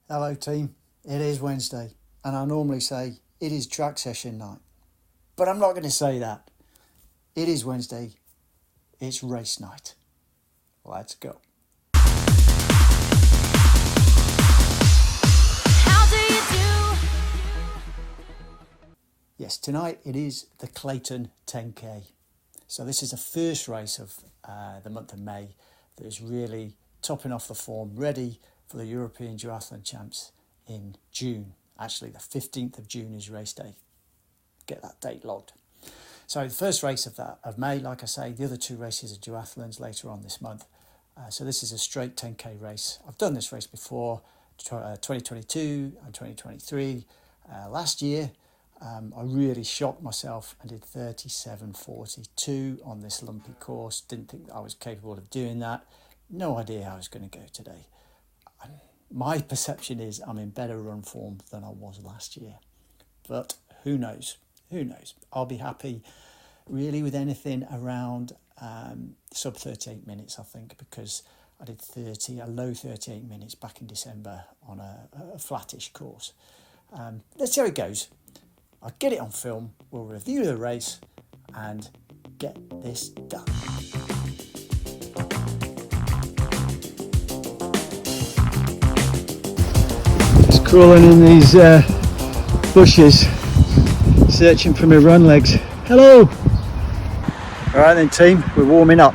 Hello team, it is Wednesday and I normally say it is track session night. But I'm not going to say that. It is Wednesday, it's race night. Let's go. How do you do? Yes, tonight it is the Clayton 10K. So this is the first race of the month of May that is really topping off the form, ready for the European Duathlon Champs in June. Actually, the 15th of June is race day. Get that date logged. So the first race of May, like I say, the other two races are duathlons later on this month. So this is a straight 10K race. I've done this race before, 2022 and 2023. Last year, I really shocked myself and did 37.42 on this lumpy course. Didn't think that I was capable of doing that. No idea how I was going to go today. My perception is I'm in better run form than I was last year. But who knows? Who knows? I'll be happy really with anything around sub 38 minutes, I think, because I did a low 38 minutes back in December on a flattish course. Let's see how it goes. I'll get it on film, we'll review the race and get this done. Just crawling in these bushes, searching for my run legs. Hello! Alright then team, we're warming up.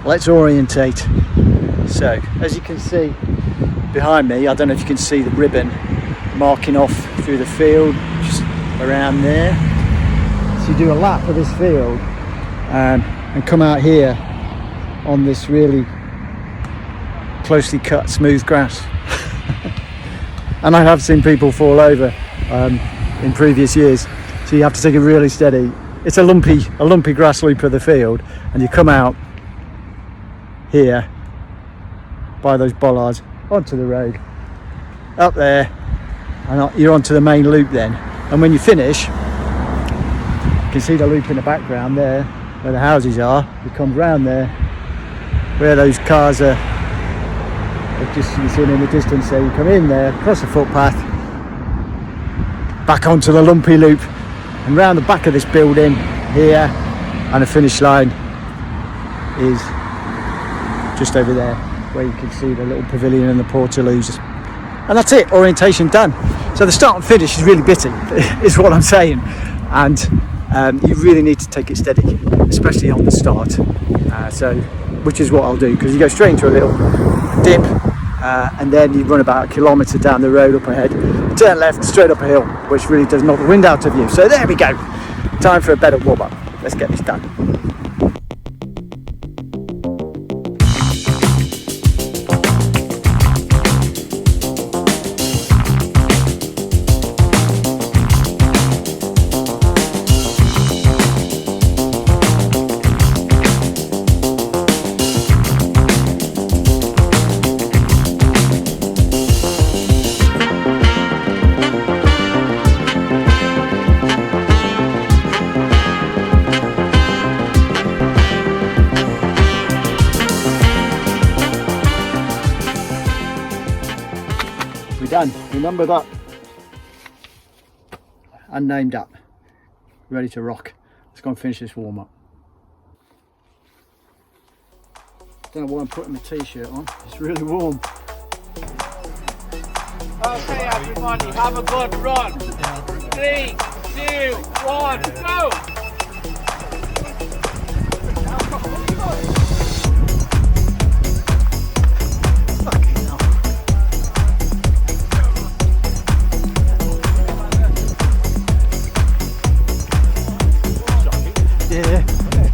Let's orientate. So, as you can see behind me, I don't know if you can see the ribbon marking off through the field, just around there. So you do a lap of this field and come out here on this really closely cut smooth grass. And I have seen people fall over in previous years, so you have to take it really steady. It's a lumpy grass loop of the field, and you come out here by those bollards onto the road, up there, and you're onto the main loop then. And when you finish, you can see the loop in the background there, where the houses are. You come round there, where those cars are. Just you see in the distance there, you come in there, across the footpath, back onto the lumpy loop, and round the back of this building here, and the finish line is just over there, where you can see the little pavilion and the portaloos. And that's it, orientation done. So the start and finish is really bitty, is what I'm saying. And you really need to take it steady, especially on the start. Which is what I'll do, because you go straight into a little dip, and then you run about a kilometre down the road up ahead, turn left, straight up a hill, which really does knock the wind out of you. So there we go. Time for a better warm up. Let's get this done. We're done, we're numbered up and named up, ready to rock. Let's go and finish this warm up. Don't know why I'm putting my t-shirt on, it's really warm. Okay everybody, have a good run. 3, 2, 1, go! Yeah,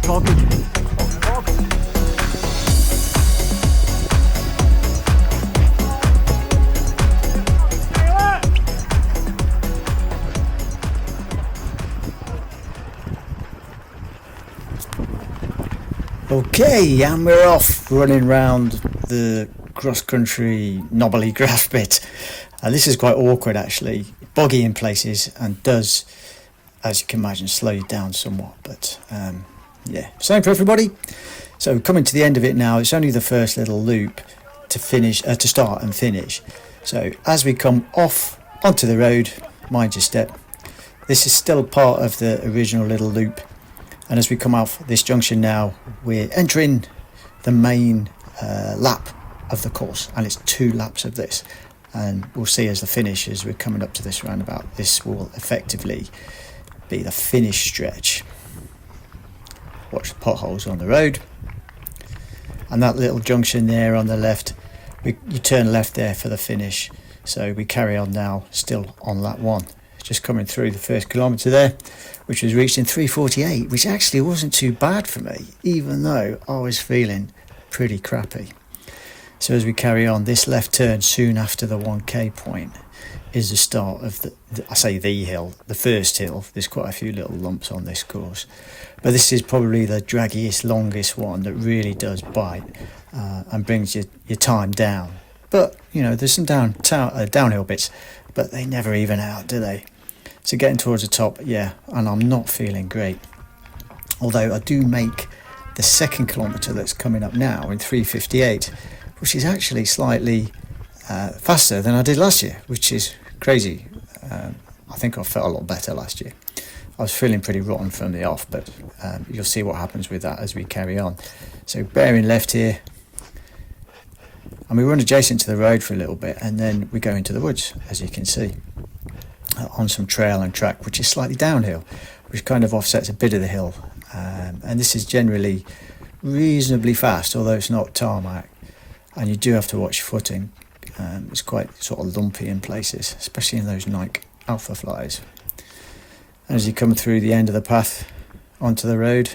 talking. Okay, and we're off running round the cross-country knobbly graph bit. This is quite awkward actually, boggy in places, and does, as you can imagine, slow you down somewhat, but yeah, same for everybody. So coming to the end of it now, it's only the first little loop to finish, to start and finish. So as we come off onto the road, mind your step, this is still part of the original little loop, and as we come off this junction now, we're entering the main lap of the course, and it's 2 laps of this, and we'll see as the finish, as we're coming up to this roundabout, this will effectively be the finish stretch. Watch the potholes on the road, and that little junction there on the left, you turn left there for the finish. So we carry on now, still on lap 1, just coming through the first kilometre there, which was reached in 3:48, which actually wasn't too bad for me, even though I was feeling pretty crappy. So as we carry on, this left turn soon after the 1k point is the start of the hill, the first hill. There's quite a few little lumps on this course, but this is probably the draggiest, longest one that really does bite and brings your time down. But you know, there's some downhill bits, but they never even out, do they? So getting towards the top, yeah, and I'm not feeling great. Although I do make the second kilometre that's coming up now in 3:58, which is actually slightly faster than I did last year, which is crazy. I think I felt a lot better last year. I was feeling pretty rotten from the off, but you'll see what happens with that as we carry on. So bearing left here, and we run adjacent to the road for a little bit, and then we go into the woods, as you can see, on some trail and track, which is slightly downhill, which kind of offsets a bit of the hill. And this is generally reasonably fast, although it's not tarmac, and you do have to watch your footing. It's quite sort of lumpy in places, especially in those Nike Alpha Flies. And as you come through the end of the path onto the road,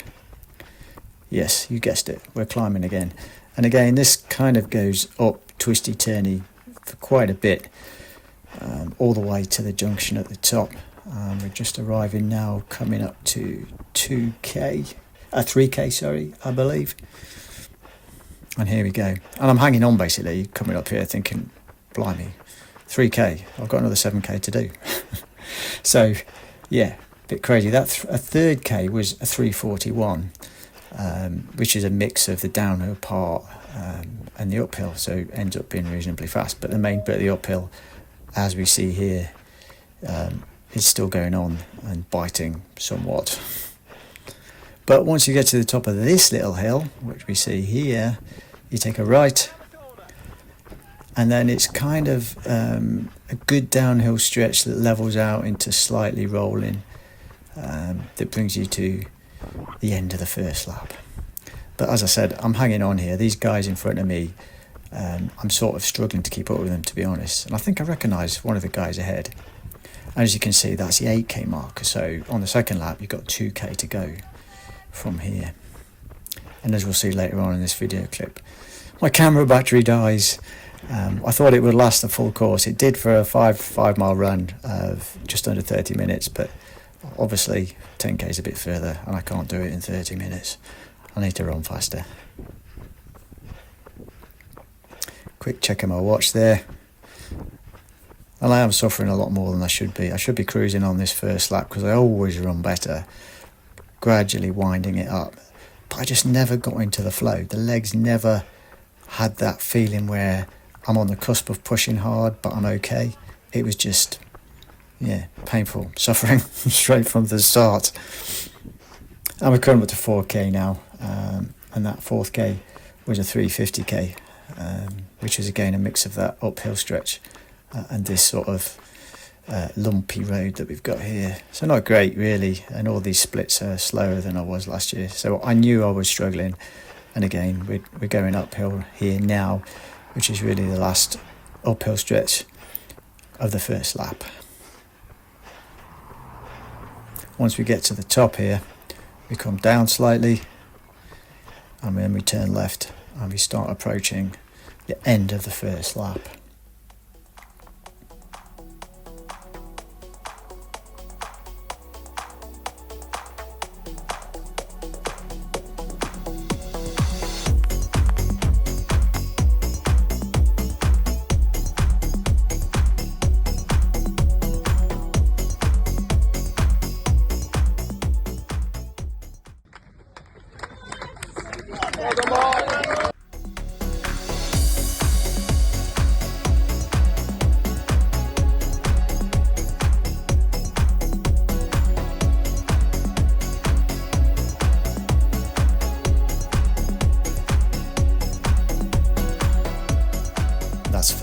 yes, you guessed it, we're climbing again. And again, this kind of goes up twisty turny for quite a bit, all the way to the junction at the top. We're just arriving now, coming up to 3k, sorry, I believe. And here we go. And I'm hanging on basically, coming up here thinking, blimey, 3k, I've got another 7k to do. So, yeah, a bit crazy. That a third k was a 3:41, which is a mix of the downhill part and the uphill, so it ends up being reasonably fast. But the main bit of the uphill, as we see here, is still going on and biting somewhat. But once you get to the top of this little hill, which we see here, you take a right, and then it's kind of a good downhill stretch that levels out into slightly rolling, that brings you to the end of the first lap. But as I said, I'm hanging on here. These guys in front of me, I'm sort of struggling to keep up with them, to be honest. And I think I recognise one of the guys ahead. As you can see, that's the 8k marker. So on the second lap, you've got 2k to go from here. And as we'll see later on in this video clip, my camera battery dies. I thought it would last the full course. It did for a 5 mile run of just under 30 minutes, but obviously 10k is a bit further and I can't do it in 30 minutes. I need to run faster. Quick check of my watch there. And I am suffering a lot more than I should be. I should be cruising on this first lap because I always run better, gradually winding it up. But I just never got into the flow. The legs never had that feeling where I'm on the cusp of pushing hard, but I'm okay. It was just, painful, suffering straight from the start. And we're coming up to 4k now, and that 4th was a 350k, which is again a mix of that uphill stretch and this sort of lumpy road that we've got here. So not great really, and all these splits are slower than I was last year. So I knew I was struggling, and again we're going uphill here now, which is really the last uphill stretch of the first lap. Once we get to the top here, we come down slightly, and then we turn left and we start approaching the end of the first lap.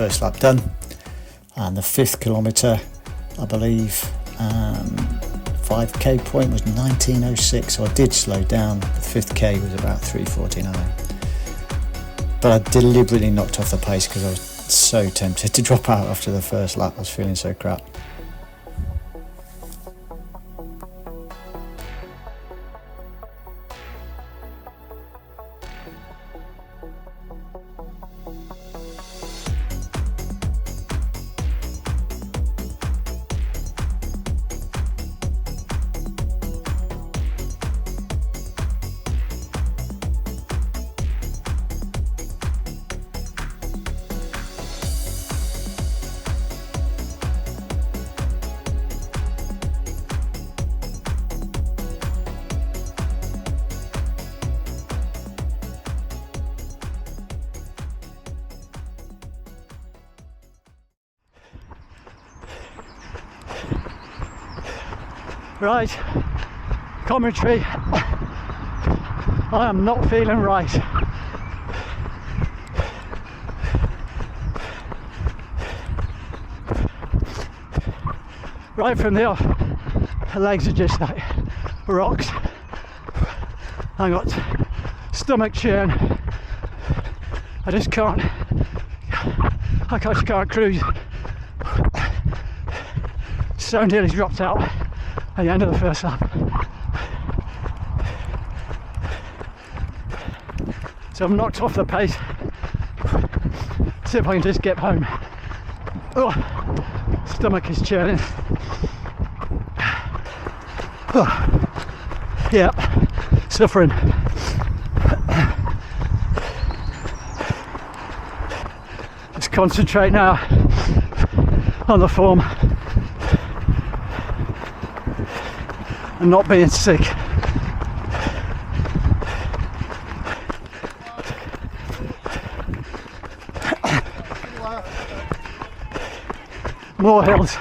first lap done, and the 5th kilometre, I believe, 5k point was 19:06, so I did slow down. The 5th k was about 3:49, but I deliberately knocked off the pace because I was so tempted to drop out after the first lap. I was feeling so crap. Right, commentary. I am not feeling right. Right from the off, the legs are just like rocks. I got stomach churn. I just can't cruise. So nearly dropped out at the end of the first lap. So I'm knocked off the pace. See if I can just get home. Oh, stomach is churning. Oh, yeah, suffering. Just concentrate now on the form and not being sick. More hills.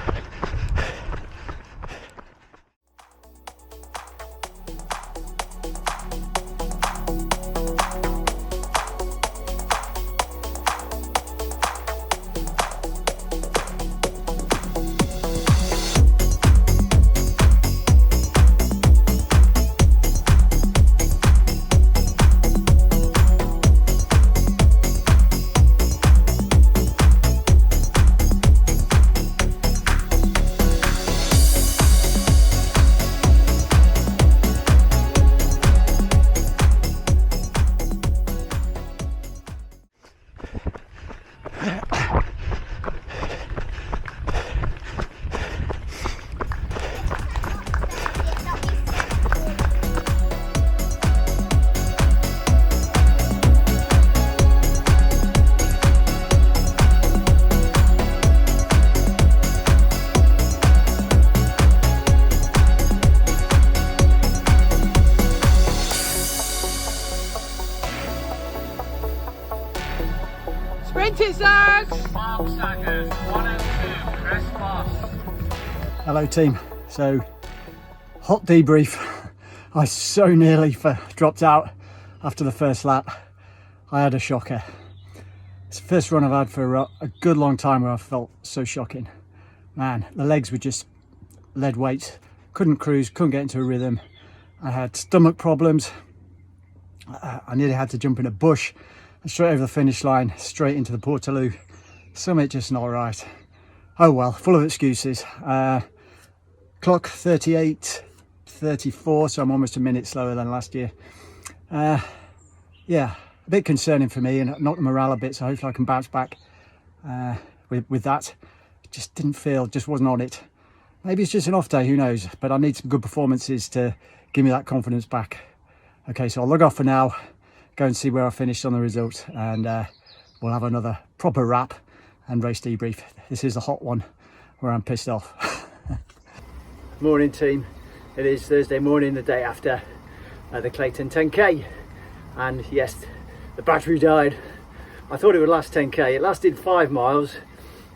Hello team, so hot debrief. I so nearly dropped out after the first lap. I had a shocker. It's the first run I've had for a good long time where I felt so shocking. Man, the legs were just lead weight. Couldn't cruise, couldn't get into a rhythm. I had stomach problems. I nearly had to jump in a bush and straight over the finish line, straight into the Portaloo. Something just not right. Oh well, full of excuses. Clock 38:34, so I'm almost a minute slower than last year. Yeah, a bit concerning for me and knocked the morale a bit, so hopefully I can bounce back with that. Just didn't feel, just wasn't on it. Maybe it's just an off day, who knows, but I need some good performances to give me that confidence back. Okay, so I'll log off for now, go and see where I finished on the results, and we'll have another proper wrap and race debrief. This is the hot one where I'm pissed off. Morning team, it is Thursday morning, the day after the Clayton 10k, and yes, the battery died. I thought it would last 10k. It lasted 5 miles,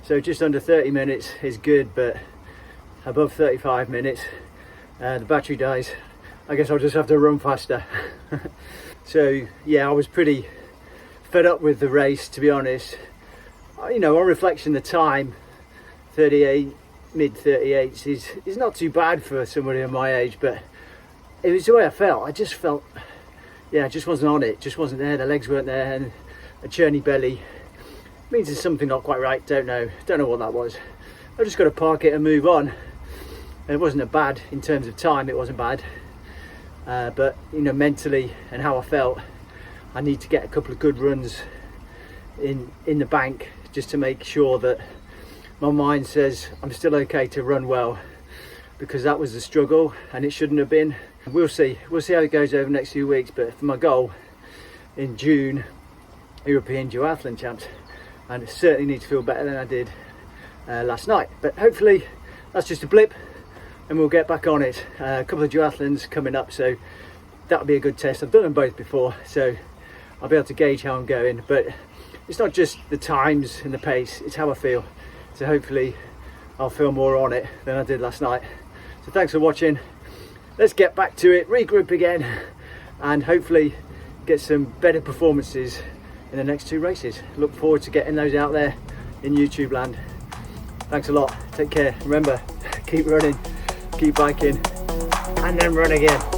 so just under 30 minutes is good, but above 35 minutes the battery dies. I guess I'll just have to run faster. So yeah, I was pretty fed up with the race, to be honest. you know, on reflection, the time, 38, mid 38s, is not too bad for somebody of my age, but it was the way I felt. I just felt, yeah, I just wasn't on it, just wasn't there, the legs weren't there, and a churny belly means there's something not quite right. Don't know what that was. I just got to park it and move on. It wasn't a bad, in terms of time, it wasn't bad, but you know, mentally and how I felt, I need to get a couple of good runs in the bank, just to make sure that my mind says I'm still okay to run well, because that was the struggle and it shouldn't have been. We'll see how it goes over the next few weeks, but for my goal in June, European Duathlon Champs, and I certainly need to feel better than I did last night. But hopefully that's just a blip and we'll get back on it. A couple of duathlons coming up, so that'll be a good test. I've done them both before, so I'll be able to gauge how I'm going. But it's not just the times and the pace, it's how I feel. So hopefully I'll feel more on it than I did last night. So thanks for watching. Let's get back to it, regroup again, and hopefully get some better performances in the next 2 races. Look forward to getting those out there in YouTube land. Thanks a lot, take care. Remember, keep running, keep biking, and then run again.